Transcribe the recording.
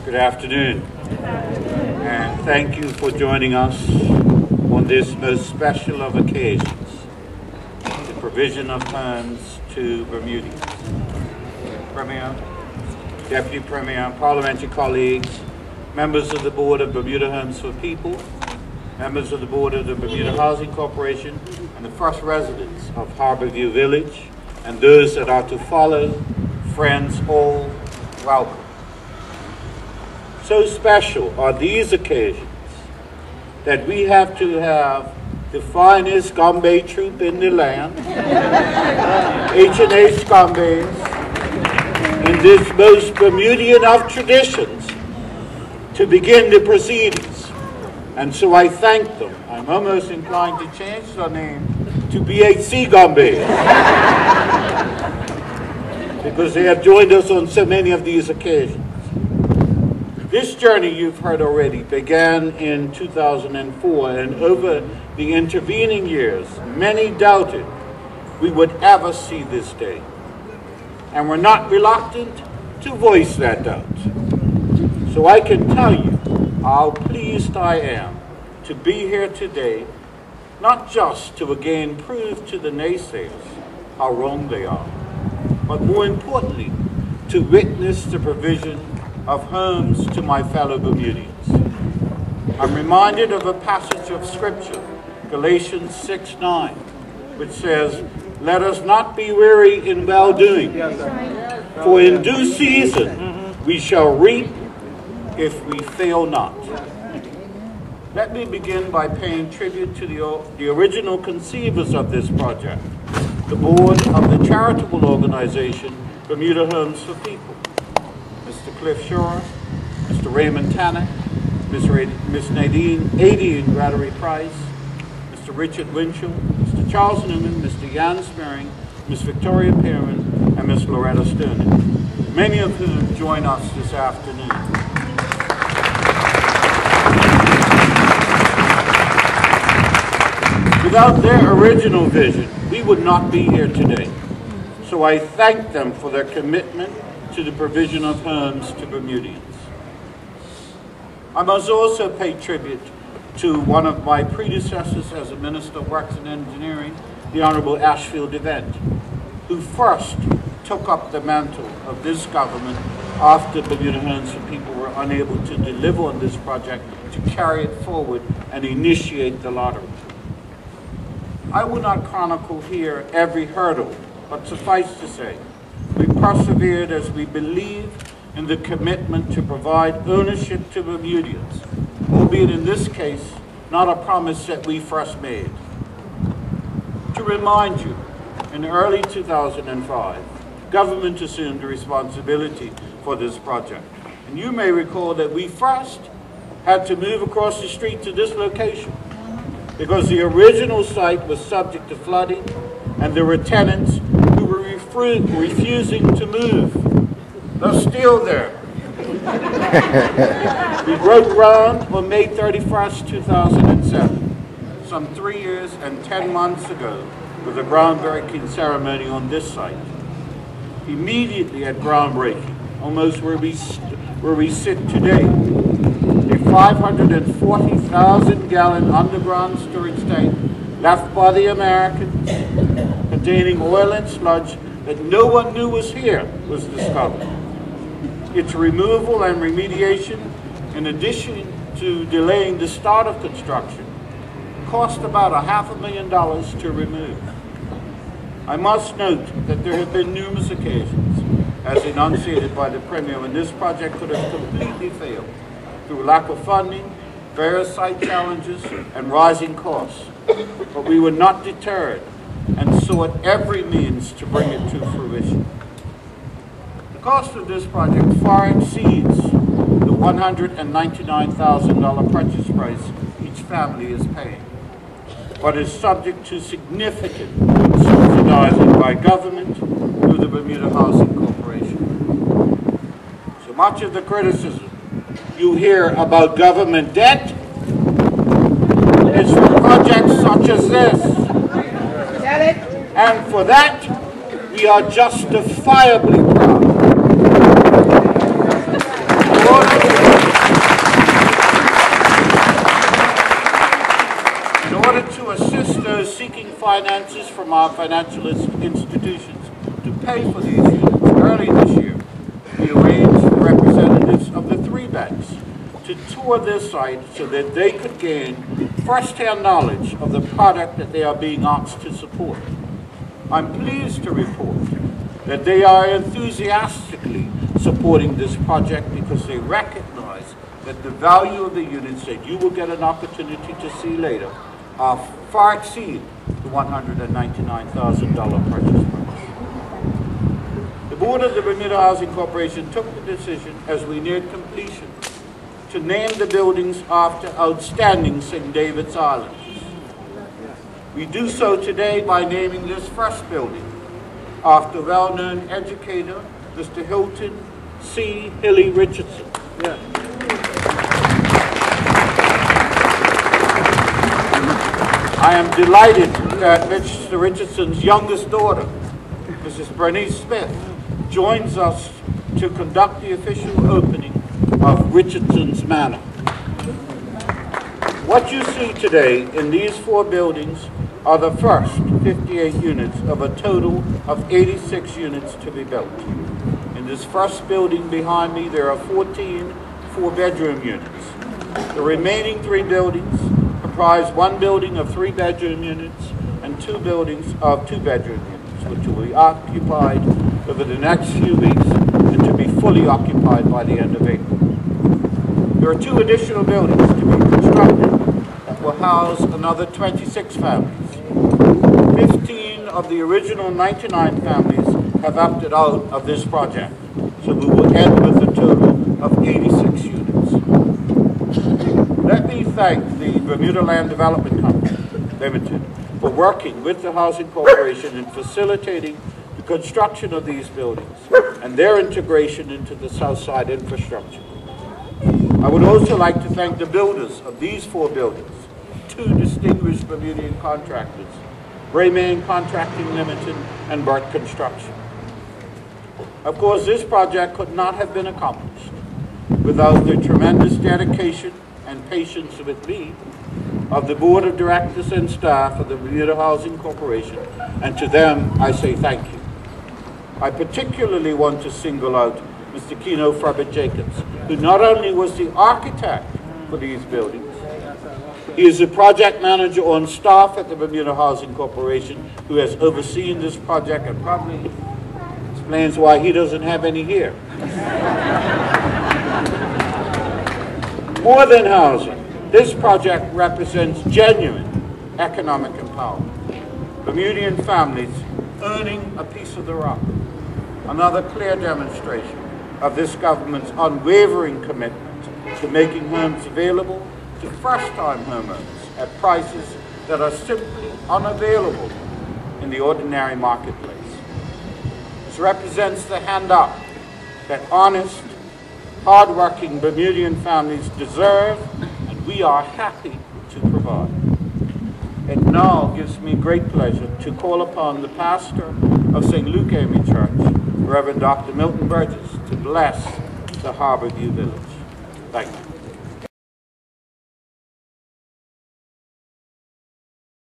Good afternoon, and thank you for joining us on this most special of occasions, the provision of homes to Bermudians. Premier, Deputy Premier, parliamentary colleagues, members of the Board of Bermuda Homes for People, members of the Board of the Bermuda Housing Corporation, and the first residents of Harbour View Village, and those that are to follow, friends all, welcome. So special are these occasions that we have to have the finest gombe troupe in the land, H&H Gombe's, in this most Bermudian of traditions, to begin the proceedings. And so I thank them. I'm almost inclined to change their name to BHC Gombe, because they have joined us on so many of these occasions. This journey, you've heard already, began in 2004, and over the intervening years, many doubted we would ever see this day. And we're not reluctant to voice that doubt. So I can tell you how pleased I am to be here today, not just to again prove to the naysayers how wrong they are, but more importantly, to witness the provision of homes to my fellow Bermudians. I'm reminded of a passage of Scripture, Galatians 6:9, which says, "Let us not be weary in well-doing, for in due season we shall reap if we fail not." Let me begin by paying tribute to the original conceivers of this project, the board of the charitable organization Bermuda Homes for People, Mr. Cliff Shore, Mr. Raymond Tannock, Miss Nadine Grattery Price, Mr. Richard Winchell, Mr. Charles Newman, Mr. Jan Spearing, Miss Victoria Pearman, and Miss Loretta Sterling, many of whom join us this afternoon. Without their original vision, we would not be here today. So I thank them for their commitment to the provision of homes to Bermudians. I must also pay tribute to one of my predecessors as a Minister of Works and Engineering, the Honourable Ashfield Event, who first took up the mantle of this government after Bermuda Homes for People were unable to deliver on this project, to carry it forward and initiate the lottery. I will not chronicle here every hurdle, but suffice to say, we persevered as we believed in the commitment to provide ownership to Bermudians, albeit in this case, not a promise that we first made. To remind you, in early 2005, government assumed the responsibility for this project. And you may recall that we first had to move across the street to this location because the original site was subject to flooding and there were tenants who were refusing to move. They're still there. We broke ground on May 31st, 2007, some 3 years and 10 months ago, with a groundbreaking ceremony on this site. Immediately at groundbreaking, almost where we sit today, a 540,000-gallon underground storage tank left by the Americans, containing oil and sludge that no one knew was here, was discovered. Its removal and remediation, in addition to delaying the start of construction, cost about $500,000 to remove. I must note that there have been numerous occasions, as enunciated by the Premier, when this project could have completely failed through lack of funding, various site challenges, and rising costs. But we were not deterred and sought every means to bring it to fruition. The cost of this project far exceeds the $199,000 purchase price each family is paying, but is subject to significant subsidizing by government through the Bermuda Housing Corporation. So much of the criticism you hear about government debt is for projects such as this. And for that, we are justifiably proud. order to assist those seeking finances from our financial institutions to pay for these units, early this year, we arranged for representatives of the 3 banks to tour this site so that they could gain first-hand knowledge of the product that they are being asked to support. I'm pleased to report that they are enthusiastically supporting this project because they recognize that the value of the units that you will get an opportunity to see later far exceed the $199,000 purchase price. The board of the Bermuda Housing Corporation took the decision as we neared completion to name the buildings after outstanding St. David's Islands. We do so today by naming this first building after well-known educator, Mr. Hilton C. Hilly Richardson. Yeah. I am delighted that Mr. Richardson's youngest daughter, Mrs. Bernice Smith, joins us to conduct the official opening of Richardson's Manor. What you see today in these 4 buildings are the first 58 units of a total of 86 units to be built. In this first building behind me, there are 14 4-bedroom units. The remaining 3 buildings comprise 1 building of 3-bedroom units and 2 buildings of 2-bedroom units, which will be occupied over the next few weeks and to be fully occupied by the end of April. There are 2 additional buildings to be constructed that will house another 26 families. 15 of the original 99 families have opted out of this project, so we will end with a total of 86 units. Let me thank the Bermuda Land Development Company Limited for working with the Housing Corporation in facilitating the construction of these buildings and their integration into the Southside infrastructure. I would also like to thank the builders of these 4 buildings, 2 distinguished Bermudian contractors, Rayman Contracting Limited and Burch Construction. Of course, this project could not have been accomplished without the tremendous dedication and patience with me of the Board of Directors and staff of the Bermuda Housing Corporation, and to them I say thank you. I particularly want to single out Mr. Keno Furbert-Jacobs, who not only was the architect for these buildings, he is the project manager on staff at the Bermuda Housing Corporation who has overseen this project and probably explains why he doesn't have any here. More than housing, this project represents genuine economic empowerment. Bermudian families earning a piece of the rock. Another clear demonstration of this government's unwavering commitment to making homes available to first-time homeowners at prices that are simply unavailable in the ordinary marketplace. This represents the hand up that honest, hard-working Bermudian families deserve, and we are happy to provide. It now gives me great pleasure to call upon the pastor of St. Luke Amy Church, Reverend Dr. Milton Burgess, to bless the Harbour View Village. Thank you.